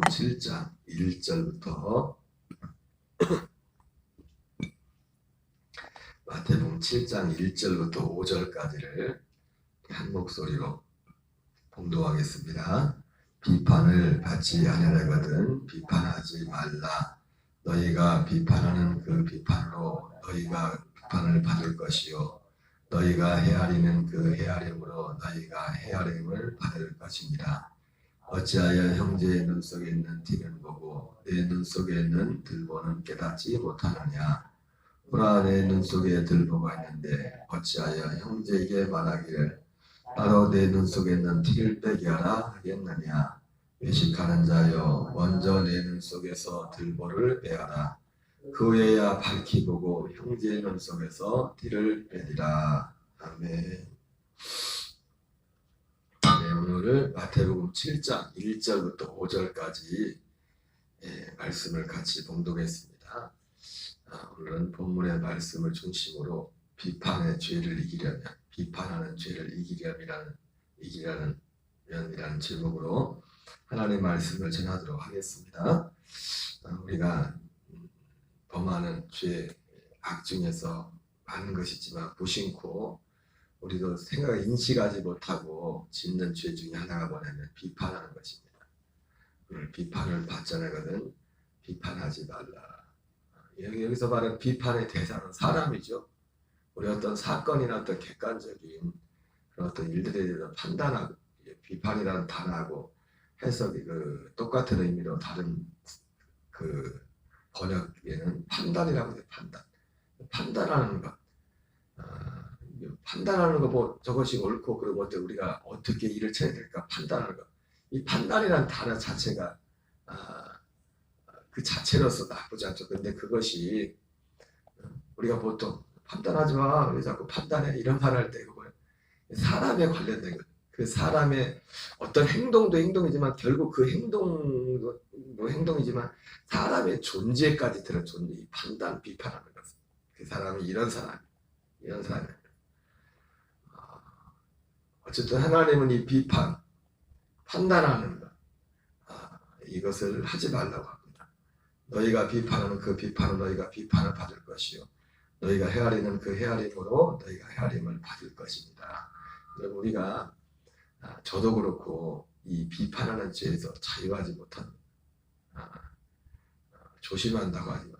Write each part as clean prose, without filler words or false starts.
7장 1절부터 마태복음 7장 1절부터 5절까지를 한 목소리로 봉독하겠습니다. 비판을 받지 아니하거든 비판하지 말라. 너희가 비판하는 그 비판으로 너희가 비판을 받을 것이요 너희가 헤아리는 그 헤아림으로 너희가 헤아림을 받을 것입니다. 어찌하여 형제의 눈 속에 있는 티는 보고 내 눈 속에 있는 들보는 깨닫지 못하느냐. 보라, 내 눈 속에 들보가 있는데 어찌하여 형제에게 말하기를 나로 내 눈 속에 있는 티를 빼게 하라 하겠느냐. 외식하는 자여, 먼저 내 눈 속에서 들보를 빼어라. 그 후에야 밝히 보고 형제의 눈 속에서 티를 빼리라. 아멘. 네, 오늘을 마태복음 7장 1절부터 5절까지 말씀을 같이 봉독했습니다. 오늘은 본문의 말씀을 중심으로 비판의 죄를 이기려면, 비판하는 죄를 이기려는 면이라는 제목으로 하나님의 말씀을 전하도록 하겠습니다. 우리가 범하는 죄, 악 중에서 많은 것이지만 무심코 우리도 인식하지 못하고 짓는 죄 중에 하나가 뭐냐면 비판하는 것입니다. 비판을 받잖아거든 비판하지 말라. 여기서 말하는 비판의 대상은 사람이죠. 우리 어떤 사건이나 어떤 객관적인 그런 어떤 일들에 대해서 판단하고, 비판이라는 단어하고 해석이 똑같은 의미로 다른 번역에는 판단이라고 해요. 판단하는 것. 판단하는 거 뭐 저것이 옳고 그러고 우리가 어떻게 일을 쳐야 될까 판단하는 것. 이 판단이라는 단어 자체가 그 자체로서 나쁘지 않죠. 근데 그것이 우리가 보통 판단하지 마, 왜 자꾸 판단해 이런 말 할 때 그거예요. 사람에 관련된 것. 그 사람의 어떤 행동도 행동이지만 결국 그 행동도 행동이지만 사람의 존재까지 들어 존재. 이 판단, 비판하는 것. 그 사람이 이런 사람. 어쨌든 하나님은 이 비판, 판단하는 것, 이것을 하지 말라고 합니다. 너희가 비판하는 그 비판은 너희가 비판을 받을 것이요 너희가 헤아리는 그 헤아림으로 너희가 헤아림을 받을 것입니다. 우리가 저도 그렇고 이 비판하는 죄에서 자유하지 못한 조심한다고 하지만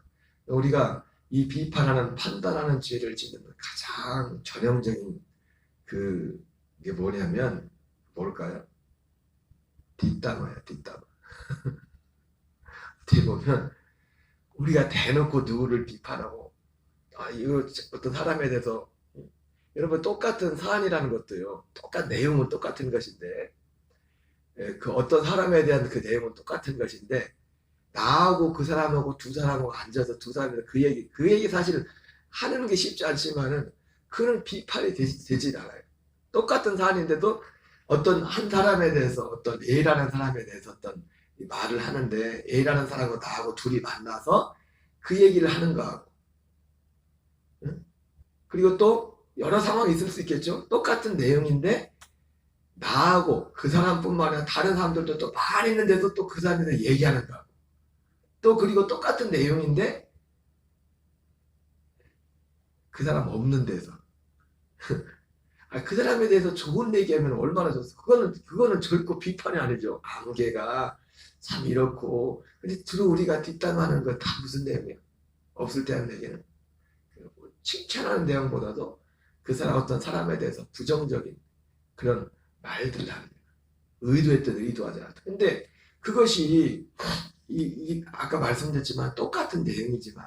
우리가 이 비판하는 판단하는 죄를 짓는 가장 전형적인 이게 뭐냐면 뭘까요? 뒷담화예요. 뒷담화. 어떻게 보면 우리가 대놓고 누구를 비판하고 이거 어떤 사람에 대해서 여러분 똑같은 사안이라는 것도요. 내용은 똑같은 것인데 그 어떤 사람에 대한 그 내용은 똑같은 것인데 나하고 그 사람하고 두 사람하고 앉아서 두 사람이 그 얘기 사실은 하는 게 쉽지 않지만은 그는 비판이 되지 않아요. 똑같은 사안인데도 어떤 한 사람에 대해서 어떤 A라는 사람에 대해서 어떤 말을 하는데 A라는 사람하고 나하고 둘이 만나서 그 얘기를 하는 거하고 그리고 또 여러 상황이 있을 수 있겠죠. 똑같은 내용인데 나하고 그 사람뿐만 아니라 다른 사람들도 또 많이 있는데도 또 그 사람에 대해서 얘기하는 거하고 또 그리고 똑같은 내용인데 그 사람 없는 데서 그 사람에 대해서 좋은 얘기하면 얼마나 좋았어. 그거는 결코 비판이 아니죠. 관계가 참 이렇고. 근데 주로 우리가 뒷담하는 거 다 무슨 내용이야? 없을 때 하는 얘기는 칭찬하는 내용보다도 그 사람 어떤 사람에 대해서 부정적인 그런 말들을 하는 거야. 의도했든 의도하지 않았든. 근데 그것이 아까 말씀드렸지만 똑같은 내용이지만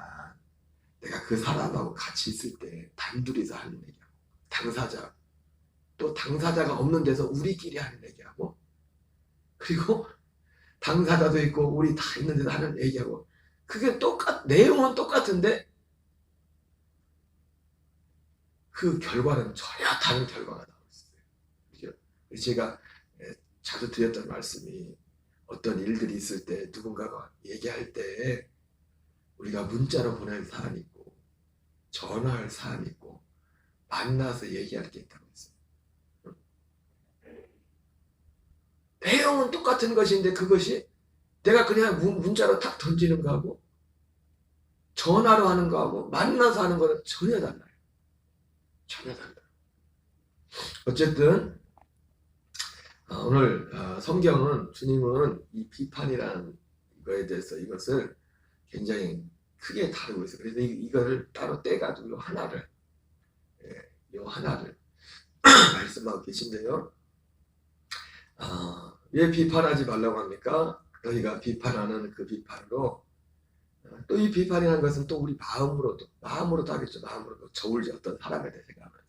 내가 그 사람하고 같이 있을 때 단둘이서 하는 얘기야. 당사자. 또 당사자가 없는 데서 우리끼리 하는 얘기하고 그리고 당사자도 있고 우리 다 있는 데서 하는 얘기하고 그게 내용은 똑같은데 그 결과는 전혀 다른 결과가 나오고 있어요. 그죠? 제가 자주 드렸던 말씀이 어떤 일들이 있을 때 누군가가 얘기할 때 우리가 문자로 보낼 사안이 있고 전화할 사안이 있고 만나서 얘기할 게 있다고 했어요. 내용은 똑같은 것인데 그것이 내가 그냥 문자로 탁 던지는 거하고 전화로 하는 거하고 만나서 하는 거는 전혀 달라요. 전혀 달라요. 어쨌든 오늘 성경은 주님은 이 비판이라는 거에 대해서 이것을 굉장히 크게 다루고 있어요. 그래서 이거를 따로 떼가지고 요 하나를 말씀하고 계신데요. 왜 비판하지 말라고 합니까? 너희가 비판하는 그 비판으로 또 이 비판이라는 것은 또 우리 마음으로도 하겠죠. 마음으로도 저울지 어떤 사람에 대해 생각하면서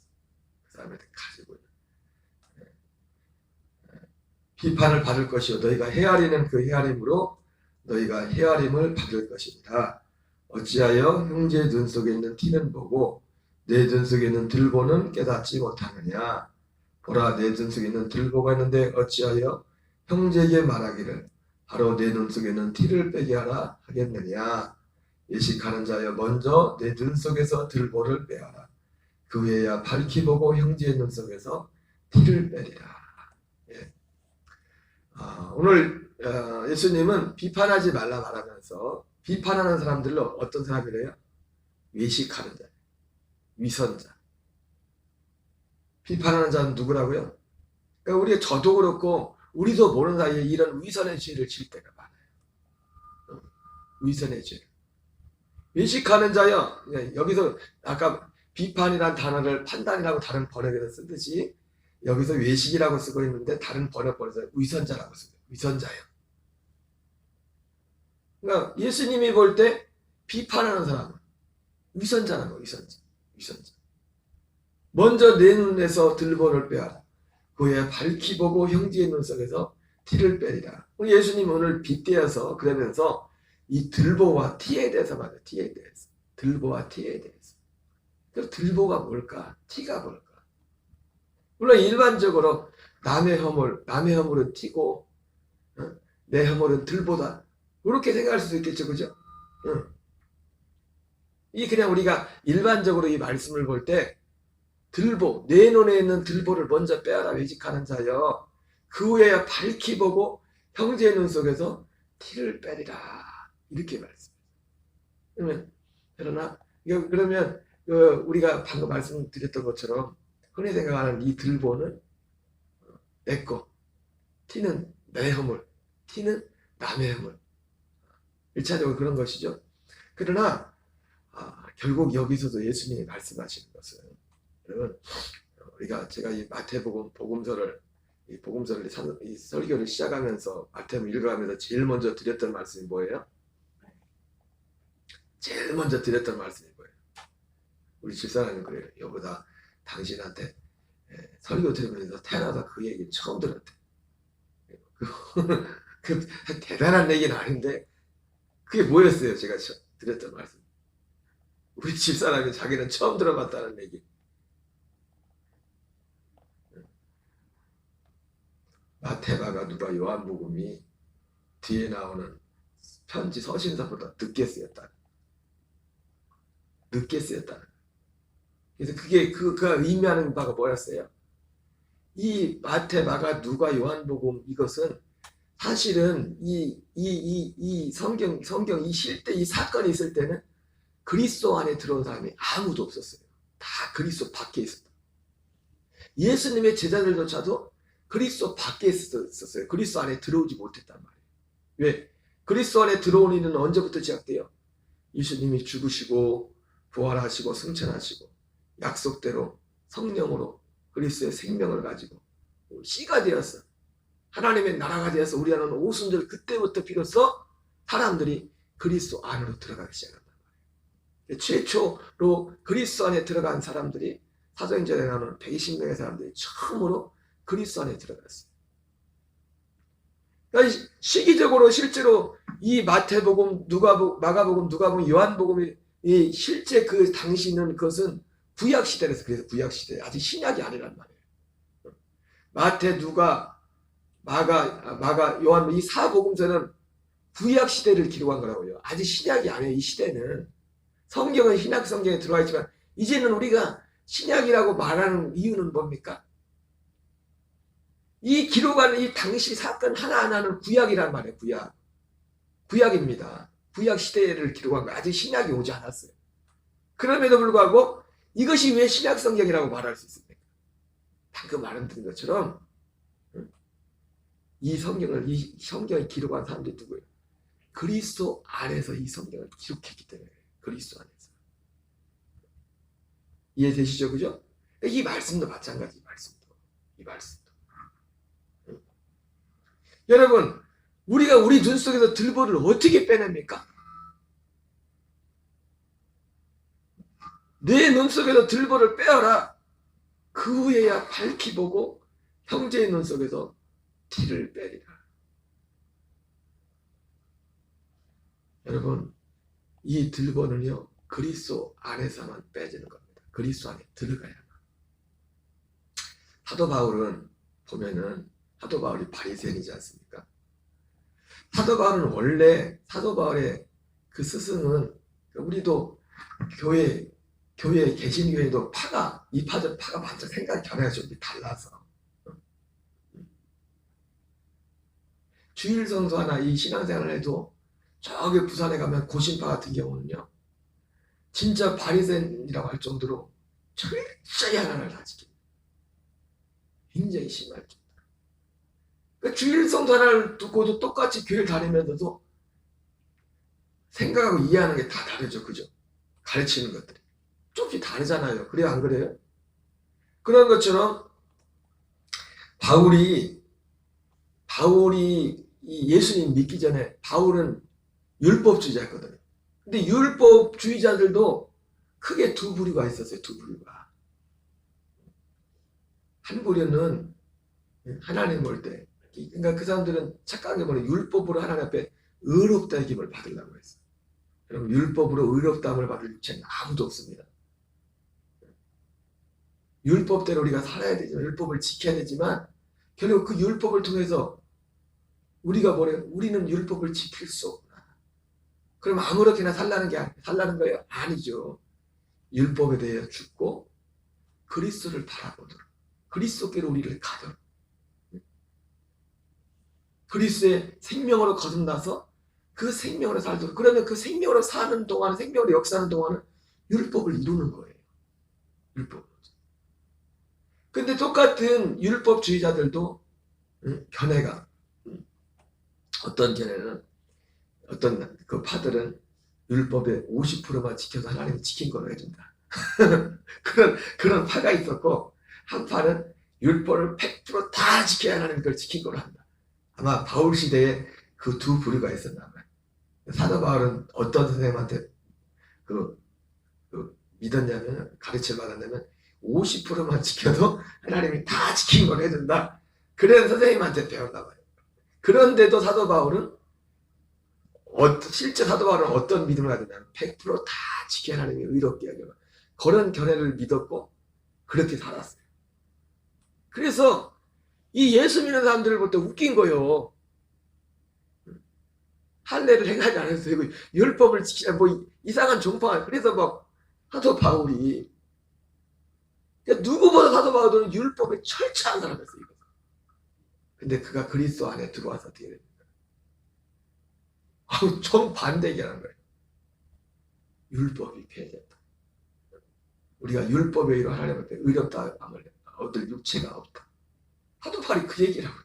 그 사람에 대해 가지고 있는 비판을 받을 것이요 너희가 헤아리는 그 헤아림으로 너희가 헤아림을 받을 것입니다. 어찌하여 형제의 눈 속에 있는 티는 보고 내 눈 속에 있는 들보는 깨닫지 못하느냐. 보라, 내 눈 속에 있는 들보가 있는데 어찌하여 형제에게 말하기를 바로 내 눈 속에 있는 티를 빼게 하라 하겠느냐. 예식하는 자여 먼저 내 눈 속에서 들보를 빼어라. 그 후에야 밝히 보고 형제의 눈 속에서 티를 빼리라. 예. 오늘 예수님은 비판하지 말라 말하면서 비판하는 사람들로 어떤 사람이래요? 외식하는 자, 위선자. 비판하는 자는 누구라고요? 그러니까 우리가 저도 그렇고 우리도 모르는 사이에 이런 위선의 죄를 질 때가 많아요. 위선의 죄. 외식하는 자요. 여기서 아까 비판이란 단어를 판단이라고 다른 번역에서 쓰듯이 여기서 외식이라고 쓰고 있는데 다른 번역본에서 위선자라고 쓰고 위선자예요. 그러니까 예수님이 볼 때 비판하는 사람은 위선자라는 거예요. 위선자. 먼저 내 눈에서 들보를 빼라. 그 후에 밝히 보고 형제의 눈 속에서 티를 빼리라. 예수님 오늘 빗대어서 그러면서 이 들보와 티에 대해서 말해요. 티에 대해서. 들보와 티에 대해서. 그래서 들보가 뭘까? 티가 뭘까? 물론 일반적으로 남의 허물은 티고 내 허물은 들보다. 그렇게 생각할 수도 있겠죠. 그죠? 이 그냥 우리가 일반적으로 이 말씀을 볼 때 들보, 내 눈에 있는 들보를 먼저 빼어라 외식하는 자여. 그 후에 밝히 보고 형제의 눈 속에서 티를 빼리라. 이렇게 말씀해요. 그러면 우리가 방금 말씀드렸던 것처럼 흔히 생각하는 이 들보는 내 거, 티는 내 허물, 티는 남의 허물. 1차적으로 그런 것이죠. 그러나 결국 여기서도 예수님이 말씀하시는 것은 여러분, 제가 이 마태복음 복음서를 이 설교를 시작하면서 마태복음 읽어가면서 제일 먼저 드렸던 말씀이 뭐예요? 제일 먼저 드렸던 말씀이 뭐예요? 우리 집사람이 그래요. 여보다 당신한테 설교 들으면서 태어나서 그 얘기 처음 들었대. 그 대단한 얘기는 아닌데 그게 뭐였어요? 제가 드렸던 말씀. 우리 집사람이 자기는 처음 들어봤다는 얘기. 마태마가 누가 요한복음이 뒤에 나오는 편지 서신서보다 늦게 쓰였다. 그래서 그게 그가 의미하는 바가 뭐였어요? 이 마태마가 누가 요한복음 이것은 사실은 이 성경 이 실대 이 사건이 있을 때는 그리스도 안에 들어온 사람이 아무도 없었어요. 다 그리스도 밖에 있었다. 예수님의 제자들조차도 그리스도 밖에 있었어요. 그리스도 안에 들어오지 못했단 말이에요. 왜? 그리스도 안에 들어온 일은 언제부터 시작돼요? 예수님이 죽으시고 부활하시고 승천하시고 약속대로 성령으로 그리스도의 생명을 가지고 씨가 되었어. 하나님의 나라가 되어서 우리 안에 오순절 그때부터 비로소 사람들이 그리스도 안으로 들어가기 시작한단 말이에요. 최초로 그리스도 안에 들어간 사람들이 사도행전에 나오는 120명의 사람들이 처음으로 그리스도 안에 들어갔어요. 그러니까 시기적으로 실제로 이 마태복음, 마가복음, 누가복음, 요한복음이 이 실제 그 당시는 그것은 구약시대라서 그래서 구약시대 아직 신약이 아니란 말이에요. 마태, 누가, 마가, 요한 이 사복음서는 구약시대를 기록한 거라고요. 아직 신약이 아니에요. 이 시대는. 성경은 신약 성경에 들어와 있지만 이제는 우리가 신약이라고 말하는 이유는 뭡니까? 이 기록하는 이 당시 사건 하나하나는 구약이란 말이에요. 구약. 구약입니다. 구약 시대를 기록한 거 아직 신약이 오지 않았어요. 그럼에도 불구하고 이것이 왜 신약 성경이라고 말할 수 있습니까? 방금 말씀드린 것처럼 이 성경을 기록한 사람들이 누구예요? 그리스도 안에서 이 성경을 기록했기 때문에 그리스도 안에서. 이해되시죠? 그죠? 이 말씀도 마찬가지. 이 말씀도. 여러분, 우리가 우리 눈 속에서 들보를 어떻게 빼냅니까? 내 눈 속에서 들보를 빼어라. 그 후에야 밝히 보고 형제의 눈 속에서 티를 빼리라. 여러분, 이 들보는요, 그리스도 안에서만 빼지는 겁니다. 그리스도 안에 들어가야만. 사도 바울은 보면은 사도 바울이 바리새인이지 않습니까? 사도 바울은 원래 사도 바울의 그 스승은 우리도 교회에 계신 교회도 이파적 파가 완전 생각 견해가 좀 달라서 주일 성수하나 이 신앙생활을 해도 저기 부산에 가면 고신파 같은 경우는요 진짜 바리새인이라고 할 정도로 철저히 하나님을 다 지킵니다. 굉장히 심할 정도. 그러니까 주일 성수 하나를 두고도 똑같이 교회를 다니면서도 생각하고 이해하는 게 다 다르죠. 그죠? 가르치는 것들이 조금 다르잖아요. 그래요? 안 그래요? 그런 것처럼 바울이 이 예수님 믿기 전에 바울은 율법주의자였거든요. 근데 율법주의자들도 크게 두 부류가 있었어요. 두 부류가. 한 부류는 하나님 볼 때, 그러니까 그 사람들은 착각해 보는 율법으로 하나님 앞에 의롭다의 기쁨을 받으려고 했어요. 여러분, 율법으로 의롭다함을 받을 육체는 아무도 없습니다. 율법대로 우리가 살아야 되지만, 율법을 지켜야 되지만, 결국 그 율법을 통해서 우리는 율법을 지킬 수 없구나. 그럼 아무렇게나 살라는 거예요? 아니죠. 율법에 대해 죽고 그리스도를 바라보도록, 그리스도께로 우리를 가도록, 그리스도의 생명으로 거듭나서 그 생명으로 살도록. 그러면 그 생명으로 사는 동안, 생명으로 역사하는 동안은 율법을 이루는 거예요. 율법. 근데 똑같은 율법주의자들도 견해가 어떤 견해는 어떤 그 파들은 율법의 50%만 지켜서 하나님이 지킨 걸로 해준다. 그런 파가 있었고 한 파는 율법을 100% 다 지켜야 하나님이 그걸 지킨 걸로 한다. 아마 바울 시대에 그 두 부류가 있었나 봐요. 사도 바울은 어떤 선생님한테 믿었냐면, 가르쳐 받았냐면 50%만 지켜도 하나님이 다 지킨 걸 해준다. 그런 선생님한테 배웠나 봐요. 그런데도 실제 사도 바울은 어떤 믿음을 가졌냐면 100%다 지켜 하나님이 의롭게 하려고 그런 견해를 믿었고 그렇게 살았어요. 그래서 이 예수 믿는 사람들을 볼 때 웃긴 거요. 할례를 행하지 않았어요. 율법을 지키자 뭐 이상한 종파. 그래서 막 사도 바울이 누구보다 사도 바울은 율법에 철저한 사람이었어요. 근데 그가 그리스도 안에 들어와서 어떻게 됩니까? 정반대기라는 거예요. 율법이 폐해졌다. 우리가 율법에 의로 하나님 앞에 의롭다함을 얻을 육체가 없다. 사도 바울이 그 얘기라고.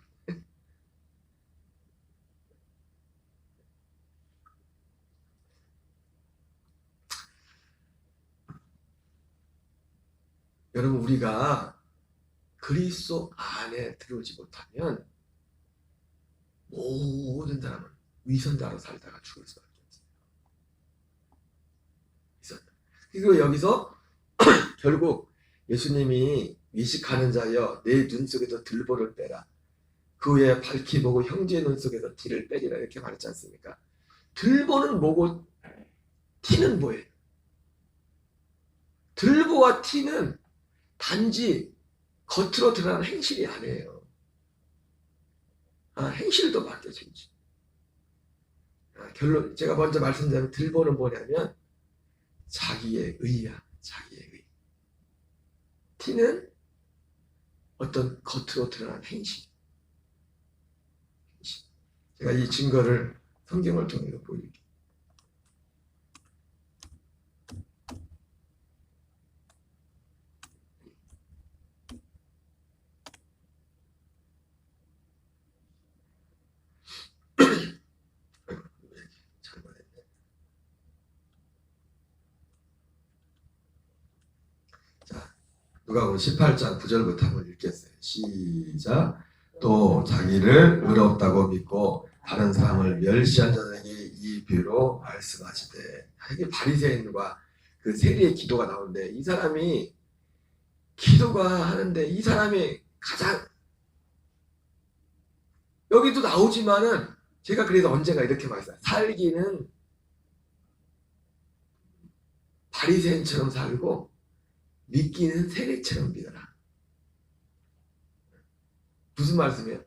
여러분, 우리가 그리스도 안에 들어오지 못하면 모든 사람은 위선자로 살다가 죽을 수밖에 없어요. 그리고 여기서 결국 예수님이 위식하는 자여 내 눈 속에서 들보를 빼라. 그 후에 밝히 보고 형제의 눈 속에서 티를 빼리라 이렇게 말했지 않습니까? 들보는 뭐고 티는 뭐예요? 들보와 티는 단지 겉으로 드러나는 행실이 아니에요. 행실도 바뀌어지지. 결론, 제가 먼저 말씀드리면 들보는 뭐냐면 자기의 의야. 자기의 의. 티는 어떤 겉으로 드러난 행실. 제가 이 증거를 성경을 통해서 보이게. 잘못했네. 자, 누가복음 18장 9절부터 한번 읽겠어요. 시작. 또 자기를 의롭다고 믿고 다른 사람을 멸시한 자들에게 이 비유로 말씀하시되. 이게 바리새인과 그 세리의 기도가 나오는데, 이 사람이 기도가 하는데, 이 사람이 가장 여기도 나오지만은, 제가 그래서 언젠가 이렇게 말했어요. 살기는 바리새인처럼 살고 믿기는 세리처럼 믿어라. 무슨 말씀이에요?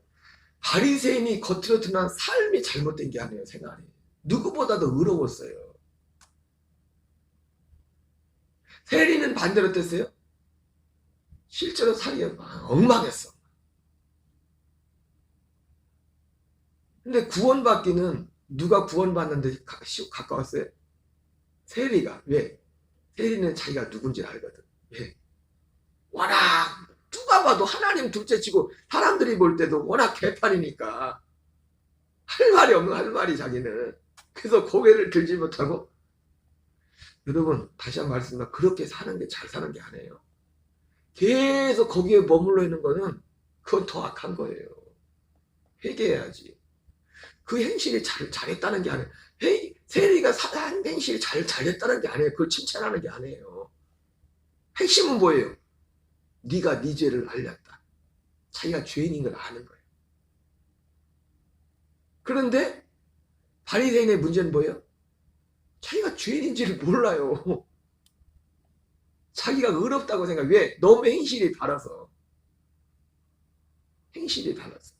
바리새인이 겉으로 드러난 삶이 잘못된 게 아니에요. 생활이 누구보다도 의로웠어요. 세리는 반대로 어땠어요? 실제로 살기가 엉망했어. 근데 구원받기는 누가 구원받는데 가까웠어요? 세리가. 왜? 세리는 자기가 누군지 알거든. 왜? 워낙 누가 봐도 하나님 둘째치고 사람들이 볼 때도 워낙 개판이니까 할 말이 없는 할 말이 자기는. 그래서 고개를 들지 못하고. 여러분 다시 한 번 말씀드리면 그렇게 사는 게 잘 사는 게 아니에요. 계속 거기에 머물러 있는 거는 그건 더 악한 거예요. 회개해야지. 그 행실이 잘했다는 게 아니에요. 세리가 한 행실이 잘했다는 게 아니에요. 그걸 칭찬하는 게 아니에요. 핵심은 뭐예요? 네가 네 죄를 알렸다. 자기가 죄인인 걸 아는 거예요. 그런데 바리새인의 문제는 뭐예요? 자기가 죄인인지를 몰라요. 자기가 의롭다고 생각해. 왜? 너무 행실이 바라서. 행실이 바라서.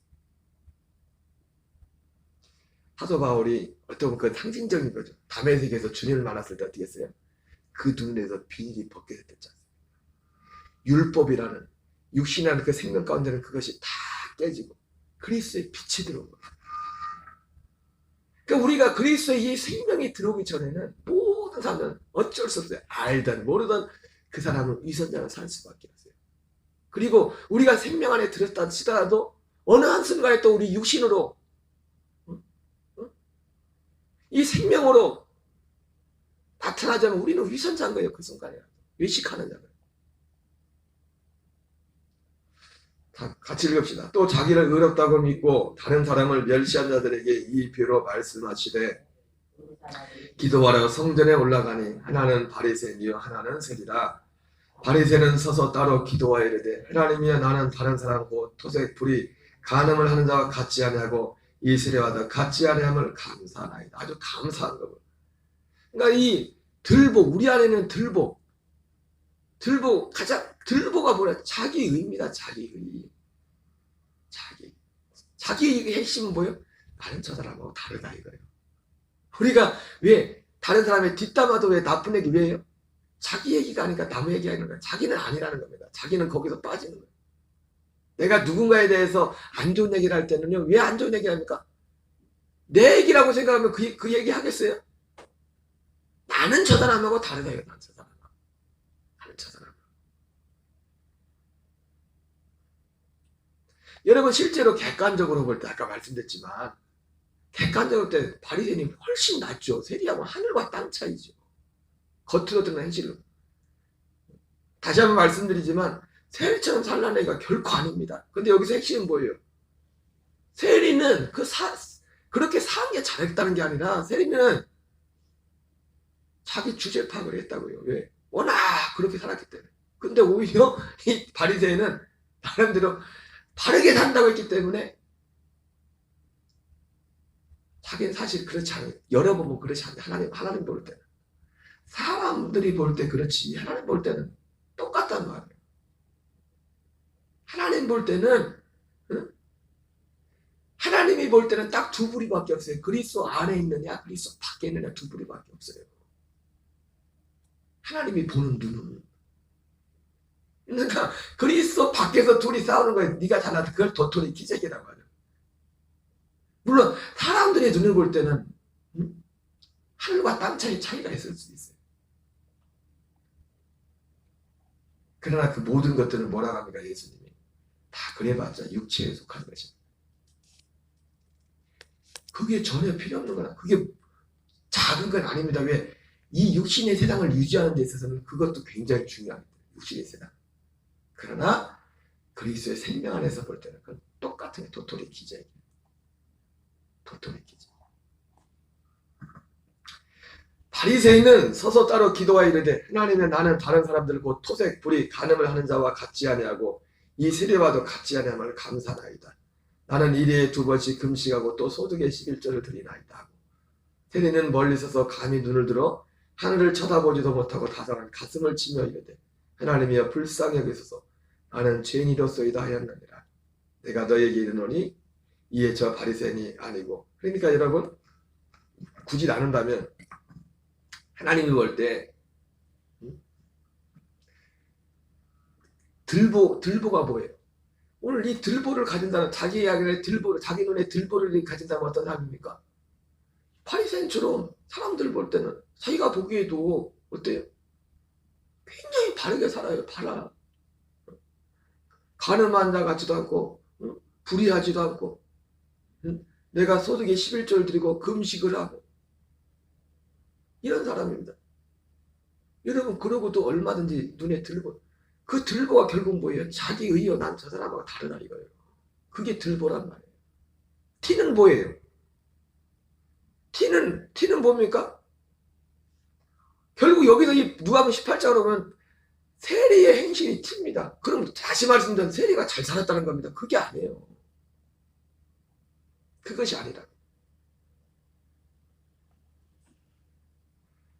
사도 바울이 어떤 그 상징적인 거죠. 다메섹에서 주님을 만났을 때 어떻게 했어요? 그 눈에서 비닐이 벗겨졌지 않습니까? 율법이라는 육신이라는 그 생명 가운데는 그것이 다 깨지고 그리스도의 빛이 들어온 거예요. 그러니까 우리가 그리스도의 이 생명이 들어오기 전에는 모든 사람은 어쩔 수 없어요. 알든 모르든 그 사람은 위선자로 살 수밖에 없어요. 그리고 우리가 생명 안에 들었다 치더라도 어느 한순간에 또 우리 육신으로 이 생명으로 나타나자면 우리는 위선자인 거예요. 그 순간에 외식하는 자는. 같이 읽읍시다. 또 자기를 의롭다고 믿고 다른 사람을 멸시한 자들에게 이 비유로 말씀하시되 기도하러 성전에 올라가니 하나는 바리새인이요 하나는 세리라. 바리새인은 서서 따로 기도하여 이르되 하나님이여 나는 다른 사람 곧 토색 불이 간음을 하는 자와 같지 아니하고 이 세리와도 같지 아니함을 감사하나이다. 아주 감사한 거고. 그러니까 이 들복, 우리 안에는 들복 가장 들보가 뭐야? 자기의입니다. 자기의. 자기의 핵심은 뭐예요? 나는 저 사람하고 다르다 이거예요. 우리가 왜 다른 사람의 뒷담화도 왜 나쁜 얘기 왜 해요? 자기 얘기가 아니라 남의 얘기가 아니라 자기는 아니라는 겁니다. 자기는 거기서 빠지는 거예요. 내가 누군가에 대해서 안 좋은 얘기를 할 때는요. 왜 안 좋은 얘기를 합니까? 내 얘기라고 생각하면 그 얘기 하겠어요? 나는 저 사람하고 다르다 이거예요. 나는 저 사람하고. 나는 저 사람. 여러분 실제로 객관적으로 볼 때 아까 말씀드렸지만 객관적으로 볼 때 바리새인이 훨씬 낫죠. 세리하고 하늘과 땅 차이죠. 겉으로 드러난 행실로. 다시 한번 말씀드리지만 세리처럼 살라는 얘기가 결코 아닙니다. 근데 여기서 핵심은 뭐예요? 세리는 그렇게 사는 게 잘했다는 게 아니라 세리는 자기 주제 파악을 했다고요. 왜? 워낙 그렇게 살았기 때문에. 근데 오히려 이 바리새인은 나름대로 바르게 산다고 했기 때문에 자기는 사실 그렇지 않아요. 여러 번 보면 그렇지 않아요. 하나님 볼 때는. 사람들이 볼 때 그렇지 하나님 볼 때는 똑같단 말이에요. 하나님 볼 때는 하나님이 볼 때는 딱 두 부류밖에 없어요. 그리스도 안에 있느냐 그리스도 밖에 있느냐 두 부류밖에 없어요. 하나님이 보는 눈은. 그러니까 그리스도 밖에서 둘이 싸우는 거예요. 네가 잘나도 그걸 도토리 기적이라고 하죠. 물론 사람들의 눈을 볼 때는 하늘과 땅 차이 차이가 있을 수 있어요. 그러나 그 모든 것들은 뭐라고 합니까? 예수님이 다 그래봤자 육체에 속한 것입니다. 그게 전혀 필요 없는 거나 그게 작은 건 아닙니다. 왜? 이 육신의 세상을 유지하는 데 있어서는 그것도 굉장히 중요합니다. 육신의 세상. 그러나 그리스도의 생명 안에서 볼 때는 그건 똑같은 게 도토리 기적이에요. 도토리 기적. 바리새인은 서서 따로 기도하여 이르되 하나님의 나는 다른 사람들 곧 토색 불이 간음을 하는 자와 같지 아니하고 이 세례와도 같지 아니함을 감사나이다. 나는 일일에 2번씩 금식하고 또 소득의 11조를 드리나이다 하고 세리는 멀리 서서 감히 눈을 들어 하늘을 쳐다보지도 못하고 다정한 가슴을 치며 이르되 하나님이여 불쌍히 여기소서 나는 죄인이로소이다 하였느니라. 내가 너에게 이르노니 이에 저 바리새인이 아니고. 그러니까 여러분 굳이 나눈다면 하나님이 볼 때 들보가 뭐예요? 오늘 이 들보를 가진다는 자기 이야기를 들보를 자기 눈에 들보를 가진다면 어떤 사람입니까? 바리새인처럼 사람들 볼 때는 자기가 보기에도 어때요? 굉장히 바르게 살아요. 바라. 간음한 자 같지도 않고 불의하지도 않고 내가 소득의 11조를 드리고 금식을 하고 이런 사람입니다. 여러분 그러고도 얼마든지 눈에 들보 그 들보가 결국 뭐예요? 자기 의여 난 저 사람하고 다르다 이거예요. 그게 들보란 말이에요. 티는 뭐예요? 티는 뭡니까? 결국 여기서 이 누가복음 18장으로 보면 세리의 행실이 팁니다. 그럼 다시 말씀드리면 세리가 잘 살았다는 겁니다. 그게 아니에요. 그것이 아니라.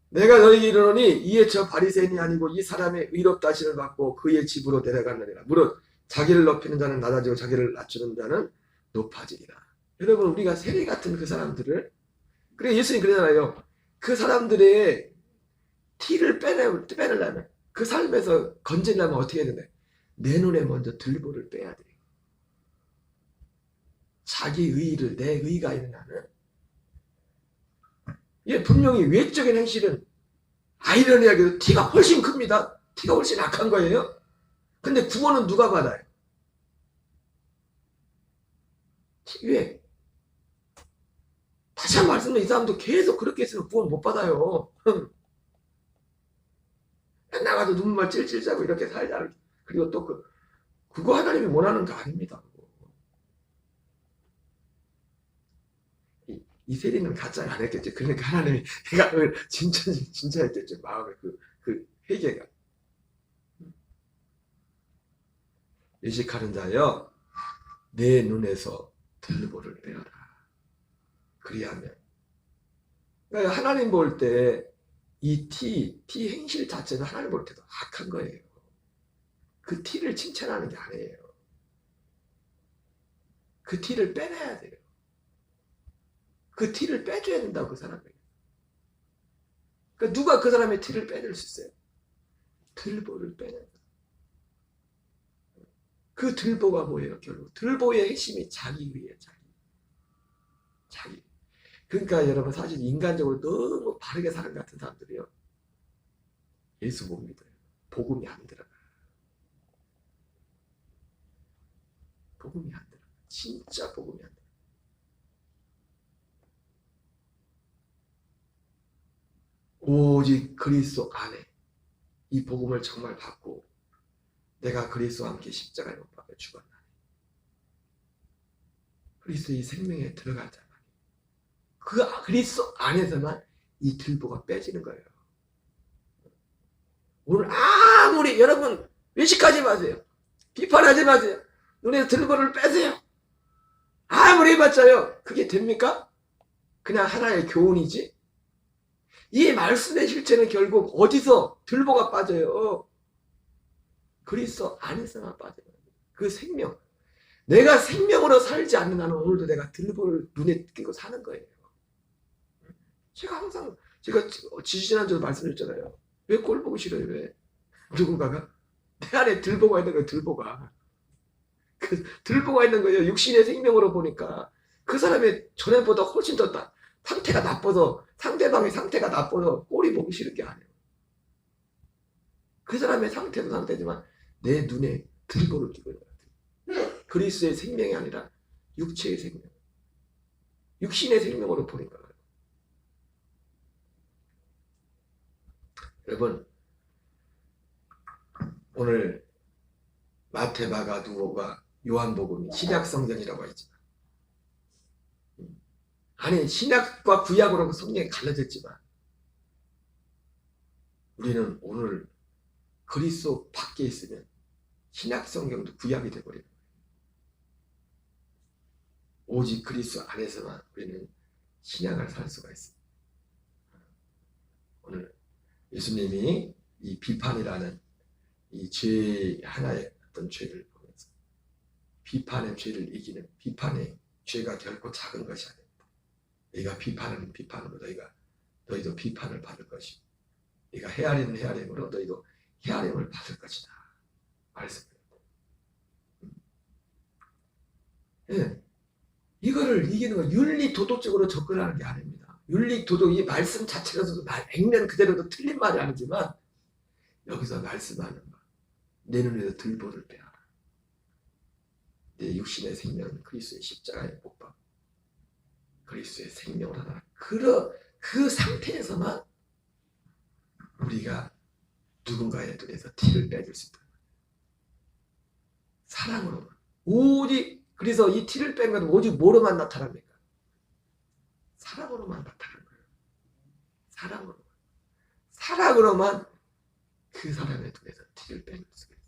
내가 너에게 이르노니 이에 저 바리새인이 아니고 이 사람의 의롭다 하심을 받고 그의 집으로 내려갔느니라. 물론 자기를 높이는 자는 낮아지고 자기를 낮추는 자는 높아지리라. 여러분 우리가 세리 같은 그 사람들을 그래 예수님 그러잖아요. 그 사람들의 티를 빼내려면 그 삶에서 건지려면 어떻게 해야 되나? 내 눈에 먼저 들보를 빼야 돼. 자기 의의를 내 의의가 있는 나는 예, 분명히 외적인 행실은 아이러니하게도 티가 훨씬 큽니다. 티가 훨씬 악한 거예요. 근데 구원은 누가 받아요? 왜? 다시 한번 말씀드리면 이 사람도 계속 그렇게 했으면 구원 못 받아요. 나가도 눈물 찔찔 짜고 이렇게 살자. 그리고 또 그거 하나님이 원하는 거 아닙니다. 이 세리는 가짜를 안 했겠죠. 그러니까 하나님이 내가 진짜 했겠죠. 마음의 그 회개가. 의식하는 자여 내 눈에서 들보를 빼어라. 그리하면 그러니까 하나님 볼 때 이 티 행실 자체는 하나님 볼 때도 악한 거예요. 그 티를 칭찬하는 게 아니에요. 그 티를 빼내야 돼요. 그 티를 빼줘야 된다고 그 사람에게. 그러니까 누가 그 사람의 티를 빼낼 수 있어요? 들보를 빼낸다. 그 들보가 뭐예요? 결국 들보의 핵심이 자기의예요. 자기. 그러니까 여러분 사실 인간적으로 너무 바르게 사는 같은 사람들이요. 예수 못 믿어요. 복음이 안 들어가. 복음이 안 들어가. 진짜 복음이 안 들어가. 오직 그리스도 안에 이 복음을 정말 받고 내가 그리스도와 함께 십자가에 못 박혀 죽었나니 그리스도의 생명에 들어갈 자만 그 그리스도 안에서만 이 들보가 빼지는 거예요. 오늘 아무리 여러분 외식하지 마세요. 비판하지 마세요. 눈에서 들보를 빼세요. 아무리 해봤자요. 그게 됩니까? 그냥 하나의 교훈이지. 이 말씀의 실체는 결국 어디서 들보가 빠져요? 그리스도 안에서만 빠져요. 그 생명. 내가 생명으로 살지 않는 한은 오늘도 내가 들보를 눈에 끼고 사는 거예요. 제가 항상 제가 지지난주도 말씀드렸잖아요. 왜 꼴 보기 싫어요? 왜? 누군가가 내 안에 들보가 있는 거예요. 들보가. 그 들보가 있는 거예요. 육신의 생명으로 보니까 그 사람의 전에보다 훨씬 더 상태가 나빠서 상대방의 상태가 나빠서 꼴이 보기 싫은 게 아니에요. 그 사람의 상태도 상태지만 내 눈에 들보를 끼고 있는 거예요. 그리스도의 생명이 아니라 육체의 생명, 육신의 생명으로 보는 거예요. 여러분, 오늘 마태, 마가, 누가가 요한복음이 신약 성경이라고 했지만, 아니 신약과 구약으로 성경이 갈라졌지만, 우리는 오늘 그리스도 밖에 있으면 신약 성경도 구약이 되어버려요. 오직 그리스도 안에서만 우리는 신약을 살 수가 있습니다. 오늘 예수님이 이 비판이라는 이 죄 하나의 어떤 죄를 보면서 비판의 죄를 이기는, 비판의 죄가 결코 작은 것이 아닙니다. 네가 비판하는 비판으로 너희도 비판을 받을 것이고, 네가 헤아리는 헤아림으로 너희도 헤아림을 받을 것이다 말씀입니다. 예, 이거를 이기는 건 윤리 도덕적으로 접근하는 게 아닙니다. 윤리 도덕, 이 말씀 자체로도 액면 그대로도 틀린 말이 아니지만, 여기서 말씀하는 것, 내 눈에서 들보를 빼라. 내 육신의 생명은 그리스도의 십자가에 못 박고 그리스도의 생명을 하라. 그 상태에서만 우리가 누군가의 눈에서 티를 빼줄 수 있다. 사랑으로만. 오직, 그래서 이 티를 뺀 건 오직 뭐로만 나타납니까? 사랑으로만 나타나는 거예요. 사랑으로만. 사랑으로만 그 사람의 눈에서 티를 빼줄 수가 있어요.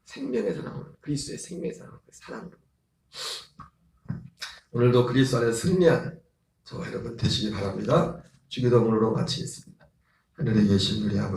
생명에서 나오는, 그리스도의 생명에서 나오는 사랑으로. 오늘도 그리스도 안에서 승리하는 저와 여러분 되시기 바랍니다. 주기도문으로 마치겠습니다. 하늘에 계신 우리 아버지,